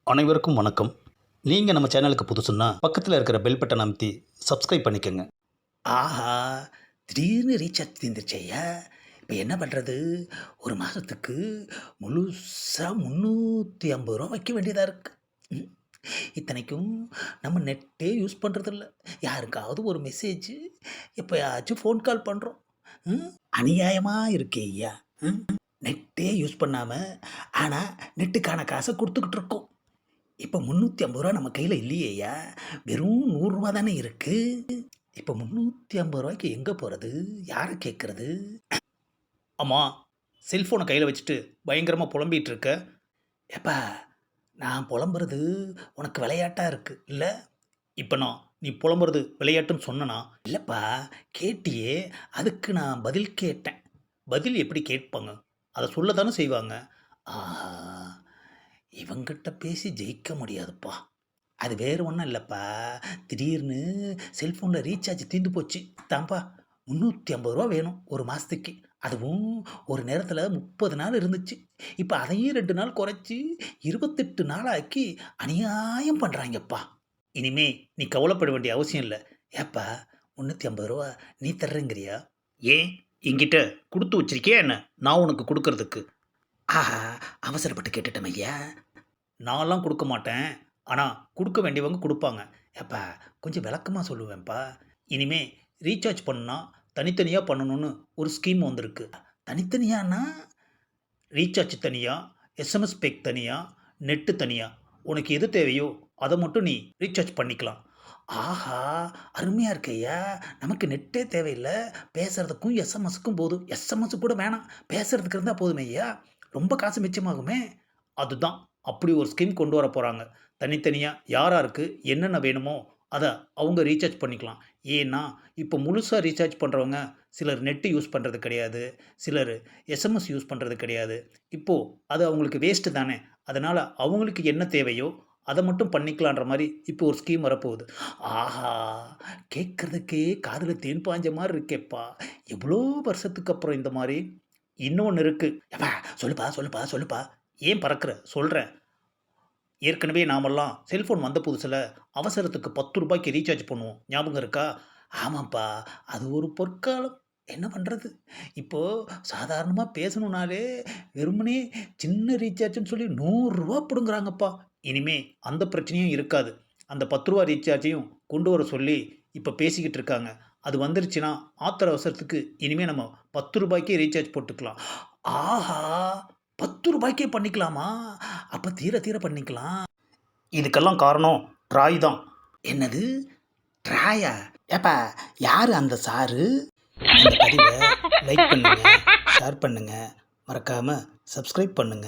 அனைவருக்கும் வணக்கம். நீங்கள் நம்ம சேனலுக்கு புதுசுன்னா பக்கத்தில் இருக்கிற பெல் பட்டன் அமைத்தி சப்ஸ்கிரைப் பண்ணிக்கோங்க. ஆஹா! திடீர்னு ரீசார்ஜ் தீர்ந்துருச்சு ஐயா! இப்ப என்ன பண்றது? ஒரு மாசத்துக்கு முழுசா ரூ. 350 வைக்க வேண்டியதா இருக்கு. ம். இத்தனைக்கும் நம்ம நெட்டே யூஸ் பண்றதில்ல. யாருக்காவது ஒரு மெசேஜ், எப்பயாச்சும் ஃபோன் கால் பண்றோம். ம். அநியாயமா இருக்கே ஐயா! ம். நெட்டே யூஸ் பண்ணாம, ஆனா நெட்டுக்கான காச குடுத்துக்கிட்டு இருக்கோம். இப்ப ரூ. 350 நம்ம கையில இல்லையேய்யா! வெறும் ரூ. 100 தானே இருக்கு. இப்ப ரூ. 350க்கு எங்க போறது? யார கேட்கறது? அம்மா, செல்ஃபோனை கையில் வச்சுட்டு பயங்கரமாக புலம்பிகிட்டு இருக்க. ஏப்பா, நான் புலம்புறது உனக்கு விளையாட்டா இருக்கு, இல்ல? இப்போ நீ புலம்புறது விளையாட்டுன்னு சொன்னனா? இல்லப்பா, கேட்டியே, அதுக்கு நான் பதில் கேட்டேன். பதில் எப்படி கேட்பாங்க? அதை சொல்ல தானே செய்வாங்க. ஆஹா! இவங்கிட்ட பேசி ஜெயிக்க முடியாதுப்பா. அது வேறு ஒன்றும் இல்லப்பா. திடீர்னு செல்ஃபோன்ல ரீசார்ஜ் தீர்ந்து போச்சு. தான்ப்பா ரூ. 350 வேணும் ஒரு மாசத்துக்கு. அதுவும் ஒரு நேரத்தில 30 நாள் இருந்துச்சு. இப்ப அதையும் 2 நாள் குறைச்சு 28 நாள் ஆக்கி அநியாயம் பண்றாய்ங்கப்பா. இனிமே நீ கவலைப்பட வேண்டிய அவசியம் இல்லை. ஏப்பா ரூ. 350 நீ தர்றேங்கிறியா? ஏன் என்கிட்ட கொடுத்து வச்சிருக்கியா என்ன நான் உனக்கு கொடுக்கறதுக்கு? ஆஹா! அவசரப்பட்டு கேட்டுட்டேன் ஐயா. நான்லாம் கொடுக்க மாட்டேன். ஆனால் கொடுக்க வேண்டியவங்க கொடுப்பாங்க. ஏப்பா கொஞ்சம் விளக்கமா சொல்லுவேன்ப்பா. இனிமே ரீசார்ஜ் பண்ணா தனித்தனியாக பண்ணணும்னு ஒரு ஸ்கீம் வந்திருக்கு. தனித்தனியான்னா? ரீசார்ஜ் தனியாக, எஸ்எம்எஸ் பேக் தனியாக, நெட்டு தனியாக. உனக்கு எது தேவையோ அதை மட்டும் நீ ரீசார்ஜ் பண்ணிக்கலாம். ஆஹா! அருமையா இருக்கேய்யா! நமக்கு நெட்டே தேவையில்ல. பேசுறதுக்கும் எஸ்எம்எஸ்க்கும் போதும். எஸ்எம்எஸ் கூட வேணாம். பேசுறதுக்கு இருந்தா போதுமே ஐயா! ரொம்ப காசு மிச்சமாகுமே! அதுதான் அப்படி ஒரு ஸ்கீம் கொண்டு வர போகிறாங்க. தனித்தனியாக யாராருக்கு என்னென்ன வேணுமோ அதை அவங்க ரீசார்ஜ் பண்ணிக்கலாம். ஏன்னா இப்போ முழுசாக ரீசார்ஜ் பண்ணுறவங்க சிலர் நெட்டு யூஸ் பண்ணுறது கிடையாது, சிலர் எஸ்எம்எஸ் யூஸ் பண்ணுறது கிடையாது. இப்போது அது அவங்களுக்கு வேஸ்ட்டு தானே. அதனால் அவங்களுக்கு என்ன தேவையோ அதை மட்டும் பண்ணிக்கலான்ற மாதிரி இப்போ ஒரு ஸ்கீம் வரப்போகுது. ஆஹா! கேட்கறதுக்கே காதுல தேன் பாய்ஞ்ச மாரி இருக்கேப்பா! எவ்வளோ வருஷத்துக்கு அப்புறம் இந்த மாரி. இன்னொன்று இருக்குது. எப்பா சொல்லுப்பா, சொல்லுப்பா, சொல்லுப்பா. ஏன் பறக்கிற? சொல்கிறேன். ஏற்கனவே நாமெல்லாம் செல்ஃபோன் வந்த புதுசில் அவசரத்துக்கு ரூ. 10க்கு ரீசார்ஜ் பண்ணுவோம். ஞாபகம் இருக்கா? ஆமாப்பா. அது ஒரு பொற்காலம். என்ன பண்றது? இப்போ சாதாரணமா பேசணும்னாலே வெறுமனே சின்ன ரீசார்ஜ்ன்னு சொல்லி ரூ. 100 புடுங்குறாங்கப்பா. இனிமே அந்த பிரச்சனையும் இருக்காது. அந்த ரூ. 10 ரீசார்ஜையும் கொண்டு வர சொல்லி இப்போ பேசிக்கிட்டு இருக்காங்க. அது வந்துருச்சுன்னா ஆத்திர அவசரத்துக்கு இனிமே நம்ம ரூ. 10க்கே ரீசார்ஜ் போட்டுக்கலாம். ஆஹா! ரூ. 10க்கே பண்ணிக்கலாமா? அப்ப தீர தீர பண்ணிக்கலாம். இதுக்கெல்லாம் காரணம் ட்ராய் தான். என்னது? ட்ராயா? ஏப்பா யாரு அந்த சாரு? இந்த பதிவை லைக் பண்ணுங்க, ஷேர் பண்ணுங்க, மறக்காம சப்ஸ்கிரைப் பண்ணுங்க.